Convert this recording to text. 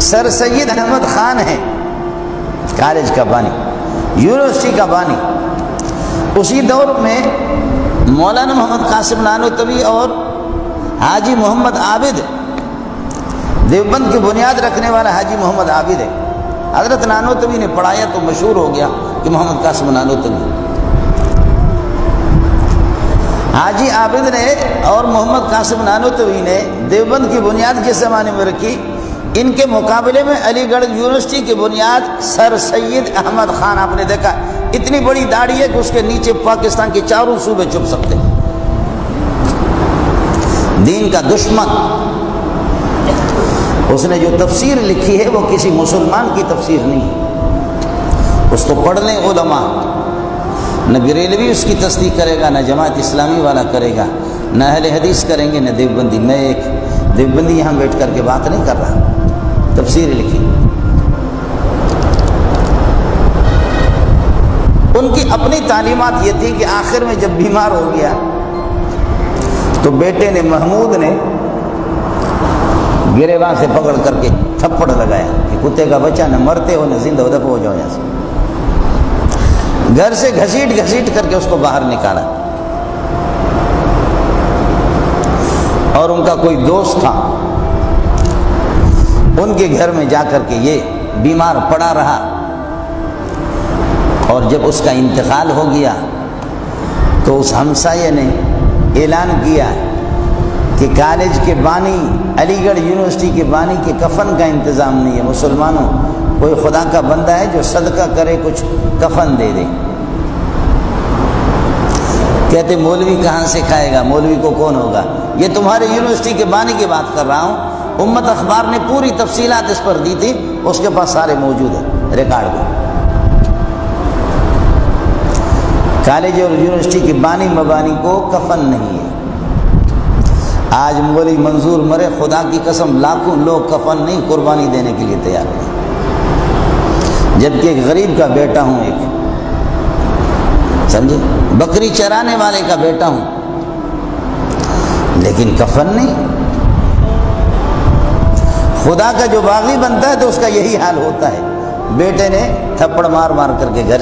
سر سید احمد خان ہے کالج کا بانی، یونیورسٹی کا بانی۔ اسی دور میں مولانا محمد قاسم نانوتوی اور حاجی محمد عابد، دیوبند کی بنیاد رکھنے والا حاجی محمد عابد ہے۔ حضرت نانوتوی نے پڑھایا تو مشہور ہو گیا کہ محمد قاسم نانوتوی۔ حاجی عابد نے اور محمد قاسم نانوتوی نے دیوبند کی بنیاد جس زمانے میں رکھی، ان کے مقابلے میں علی گڑھ یونیورسٹی کی بنیاد سر سید احمد خان، آپ نے دیکھا اتنی بڑی داڑھی ہے کہ اس کے نیچے پاکستان کے چاروں صوبے چھپ سکتے ہیں۔ دین کا دشمن، اس نے جو تفسیر لکھی ہے وہ کسی مسلمان کی تفسیر نہیں ہے، اس کو پڑھ لیں علماء۔ نہ بریلوی اس کی تصدیق کرے گا، نہ جماعت اسلامی والا کرے گا، نہ اہل حدیث کریں گے، نہ دیوبندی۔ میں ایک دیوبندی یہاں بیٹھ کر کے بات نہیں کر رہا، تفسیر لکھی۔ ان کی اپنی تعلیمات یہ تھی کہ آخر میں جب بیمار ہو گیا تو بیٹے نے محمود نے گریباں سے پکڑ کر کے تھپڑ لگایا کہ کتے کا بچہ نہ مرتے ہو نہ زندہ ہو، دفع ہو جاؤ یہاں سے۔ گھر سے گھسیٹ گھسیٹ کر کے اس کو باہر نکالا، اور ان کا کوئی دوست تھا، ان کے گھر میں جا کر کے یہ بیمار پڑا رہا، اور جب اس کا انتقال ہو گیا تو اس ہمسائے نے اعلان کیا کہ کالج کے بانی، علی گڑھ یونیورسٹی کے بانی کے کفن کا انتظام نہیں ہے، مسلمانوں کوئی خدا کا بندہ ہے جو صدقہ کرے کچھ کفن دے دے۔ کہتے مولوی کہاں سے کھائے گا، مولوی کو کون ہوگا، یہ تمہارے یونیورسٹی کے بانی کی بات کر رہا ہوں۔ امت اخبار نے پوری تفصیلات اس پر دی تھی، اس کے پاس سارے موجود ہیں ریکارڈ میں۔ کالج اور یونیورسٹی کے بانی مبانی کو کفن نہیں ہے۔ آج مولوی منظور مرے، خدا کی قسم لاکھوں لوگ کفن نہیں قربانی دینے کے لیے تیار ہیں، جبکہ ایک غریب کا بیٹا ہوں، ایک سمجھے بکری چرانے والے کا بیٹا ہوں، لیکن کفن نہیں۔ خدا کا جو باغی بنتا ہے تو اس کا یہی حال ہوتا ہے۔ بیٹے نے تھپڑ مار مار کر کے گھر